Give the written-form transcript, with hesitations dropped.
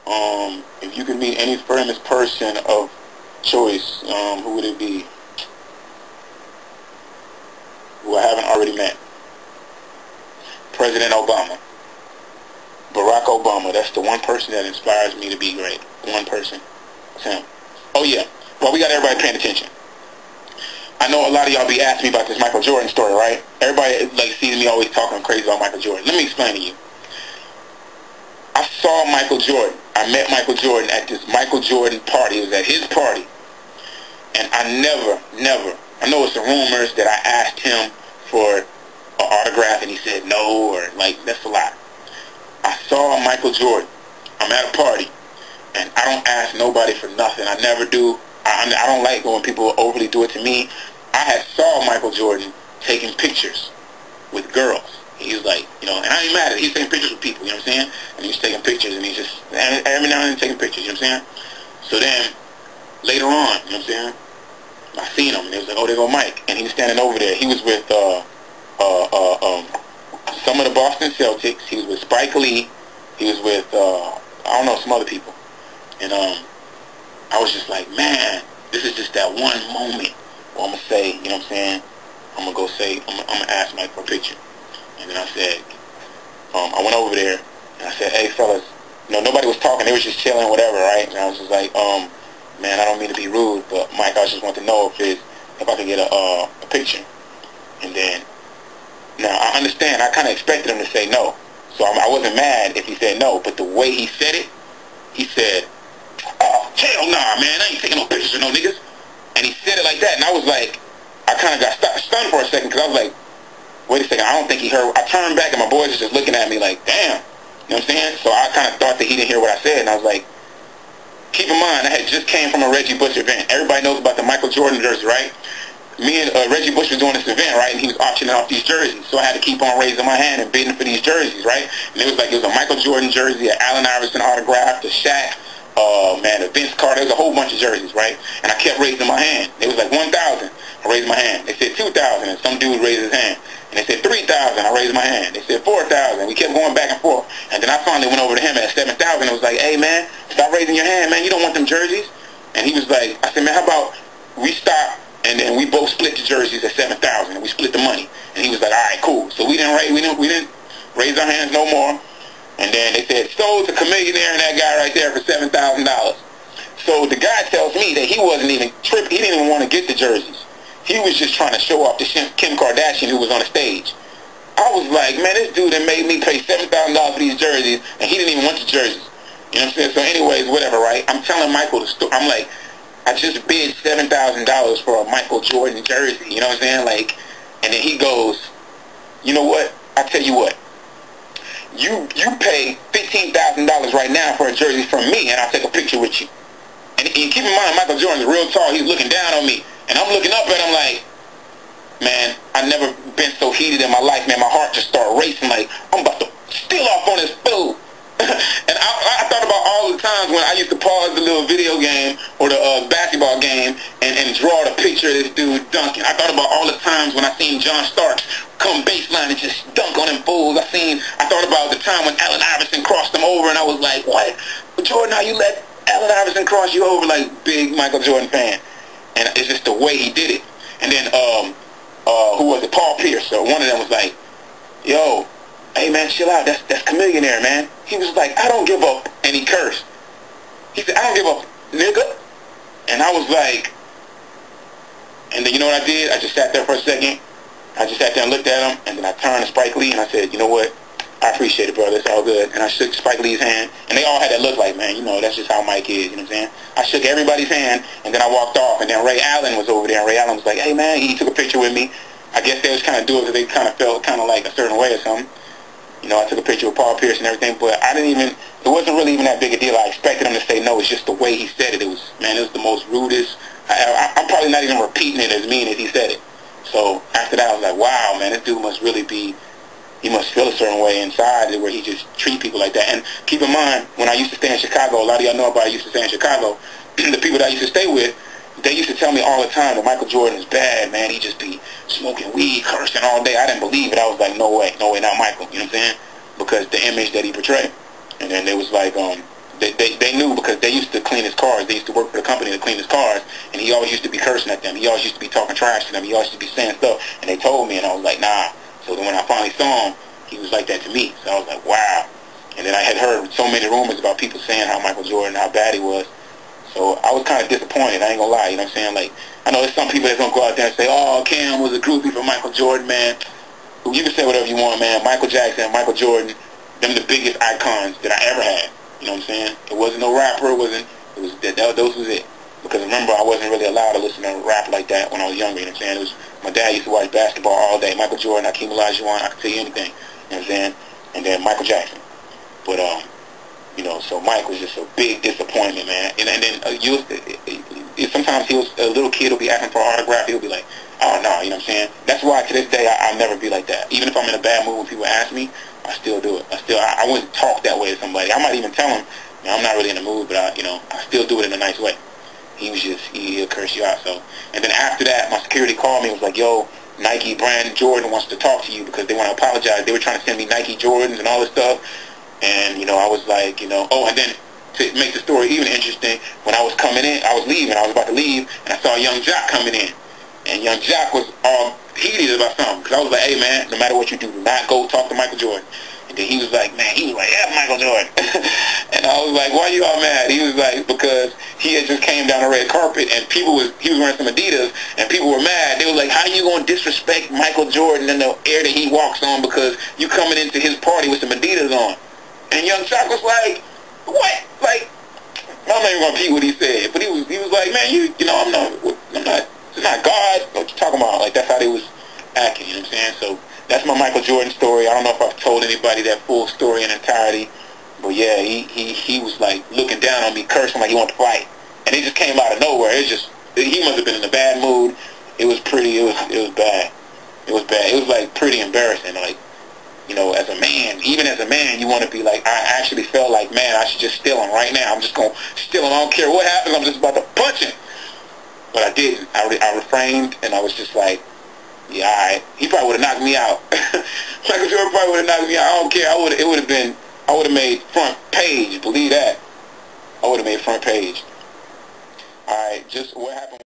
If you could meet any famous person of choice, who would it be? Who I haven't already met? President Obama. Barack Obama. That's the one person that inspires me to be great. One person. It's him. Oh yeah. Well, we got everybody paying attention. I know a lot of y'all be asking me about this Michael Jordan story, right? Everybody like sees me always talking crazy about Michael Jordan. Let me explain to you. I saw Michael Jordan. I met Michael Jordan at this Michael Jordan party. It was at his party. And I never, I know it's the rumors that I asked him for an autograph and he said no, or like, that's a lie. I saw Michael Jordan. I'm at a party. And I don't ask nobody for nothing. I never do. I don't like when people overly do it to me. I had saw Michael Jordan taking pictures with girls. He was like, you know, and I ain't mad at it. He's taking pictures with people, you know what I'm saying? And he's taking pictures, and he's just, every now and then taking pictures, you know what I'm saying? So then, later on, you know what I'm saying? I seen him, and it was like, oh, there go Mike. And he was standing over there. He was with some of the Boston Celtics. He was with Spike Lee. He was with, I don't know, some other people. And I was just like, man, this is just that one moment where I'm going to say, you know what I'm saying? I'm going to go say, I'm going to ask Mike for a picture. And then I said, I went over there, and I said, hey, fellas, you know, nobody was talking. They was just chilling, whatever, right? And I was just like, man, I don't mean to be rude, but Mike, I just want to know if I could get a picture. And then, now, I understand. I kind of expected him to say no. So I wasn't mad if he said no. But the way he said it, he said, oh, hell nah, man. I ain't taking no pictures of no niggas. And he said it like that. And I was like, I kind of got stunned for a second because I was like, wait a second, I don't think he heard. I turned back and my boys was just looking at me like, damn. You know what I'm saying? So I kind of thought that he didn't hear what I said. And I was like, keep in mind, I had just came from a Reggie Bush event. Everybody knows about the Michael Jordan jersey, right? Me and Reggie Bush was doing this event, right? And he was auctioning off these jerseys. So I had to keep on raising my hand and bidding for these jerseys, right? And it was like, it was a Michael Jordan jersey, an Allen Iverson autograph, the Shaq, a Vince Carter. There was a whole bunch of jerseys, right? And I kept raising my hand. It was like 1,000. I raised my hand. They said 2,000, and some dude raised his hand. And they said 3,000. I raised my hand. They said 4,000. We kept going back and forth. And then I finally went over to him at 7,000. I was like, hey, man, stop raising your hand, man. You don't want them jerseys. And he was like, I said, man, how about we stop, and then we both split the jerseys at 7,000, and we split the money. And he was like, all right, cool. So we didn't raise our hands no more. And then they said, sold to Chameleonaire and that guy right there for $7,000. So the guy tells me that he wasn't even tripping. He didn't even want to get the jerseys. He was just trying to show off to Kim Kardashian, who was on the stage. I was like, man, this dude that made me pay $7,000 for these jerseys, and he didn't even want the jerseys. You know what I'm saying? So anyways, whatever, right? I'm telling Michael the story. I'm like, I just bid $7,000 for a Michael Jordan jersey. You know what I'm saying? Like, and then he goes, you know what? I tell you what. You pay $15,000 right now for a jersey from me, and I'll take a picture with you. And keep in mind, Michael Jordan's real tall. He's looking down on me. And I'm looking up at him like, man, I've never been so heated in my life, man. My heart just started racing like, I'm about to steal off on this fool. And I thought about all the times when I used to pause the little video game or the basketball game and draw the picture of this dude dunking. I thought about all the times when I seen John Starks come baseline and just dunk on them fools. I thought about the time when Allen Iverson crossed them over, and I was like, what? Jordan, how you let Allen Iverson cross you over? Like, big Michael Jordan fan. And it's just the way he did it. And then, who was it? Paul Pierce. So one of them was like, yo, hey, man, chill out. That's Chameleonaire, man. He was like, I don't give up. And he cursed. He said, I don't give up, nigga. And I was like, and then you know what I did? I just sat there for a second. I just sat there and looked at him. And then I turned to Spike Lee and I said, you know what? I appreciate it, brother. It's all good. And I shook Spike Lee's hand. And they all had that look like, man, you know, that's just how Mike is. You know what I'm saying? I shook everybody's hand. And then I walked off. And then Ray Allen was over there. And Ray Allen was like, hey, man, he took a picture with me. I guess they was kind of doing it because they kind of felt kind of like a certain way or something. You know, I took a picture with Paul Pierce and everything, but it wasn't really even that big a deal. I expected him to say no. It's just the way he said it. It was the most rudest. I'm probably not even repeating it as mean as he said it. So after that, I was like, wow, man, this dude must really be, he must feel a certain way inside where he just treat people like that. And keep in mind, when I used to stay in Chicago, a lot of y'all know about I used to stay in Chicago, the people that I used to stay with, they used to tell me all the time that Michael Jordan is bad, man. He just be smoking weed, cursing all day. I didn't believe it. I was like, no way, not Michael. You know what I'm saying? Because the image that he portrayed. And then they was like, they knew because they used to clean his cars. They used to work for the company to clean his cars, and he always used to be cursing at them. He always used to be talking trash to them. He always used to be saying stuff, and they told me, and I was like, nah. So then when I finally saw him, he was like that to me. So I was like, wow. And then I had heard so many rumors about people saying how Michael Jordan, how bad he was. So I was kind of disappointed. I ain't gonna lie. You know what I'm saying? Like, I know there's some people that's gonna go out there and say, oh, Cam was a groupie for Michael Jordan, man. You can say whatever you want, man. Michael Jackson, Michael Jordan, them the biggest icons that I ever had. You know what I'm saying? It wasn't no rapper. It was those was it. Because remember, I wasn't really allowed to listen to rap like that when I was younger. You know what I'm saying? It was my dad used to watch basketball all day. Michael Jordan, Hakeem Olajuwon, I could tell you anything. You know what I'm saying? And then Michael Jackson. But you know, so Mike was just a big disappointment, man. And then sometimes he was a little kid will be asking for an autograph. He'll be like, oh no, you know what I'm saying? That's why to this day I'll never be like that. Even if I'm in a bad mood when people ask me, I still do it. I wouldn't talk that way to somebody. I might even tell them, you know, I'm not really in the mood, but I still do it in a nice way. He'll curse you out. So, and then after that, my security called me and was like, yo, Nike brand Jordan wants to talk to you because they want to apologize. They were trying to send me Nike Jordans and all this stuff. And, you know, I was like, you know, oh, and then to make the story even interesting, when I was coming in, I was about to leave, and I saw Young Jock coming in. And Young Jock was all heated about something, because I was like, hey, man, no matter what you do not go talk to Michael Jordan. And then he was like, yeah, Michael Jordan. And I was like, why you all mad? He was like, because he had just came down the red carpet, and he was wearing some Adidas, and people were mad. They were like, how you going to disrespect Michael Jordan in the air that he walks on because you coming into his party with some Adidas on? And Young Jock was like, what? Like, I'm not even gonna repeat what he said, but he was like, man, you know, I'm not God. What you talking about? Like, that's how they was acting. You know what I'm saying? So that's my Michael Jordan story. I don't know if I've told anybody that full story in entirety, but yeah, he was like looking down on me, cursing like he wanted to fight, and it just came out of nowhere. He must have been in a bad mood. It was bad. It was bad. It was like pretty embarrassing. Like, you know, as a man, even as a man, you want to be like, I actually felt like, man, I should just steal him right now. I'm just going to steal him. I don't care what happens. I'm just about to punch him. But I didn't. I refrained, and I was just like, yeah, all right. He probably would have knocked me out. Michael Jordan probably would have knocked me out. I don't care. I would have made front page. Believe that. I would have made front page. All right. Just what happened.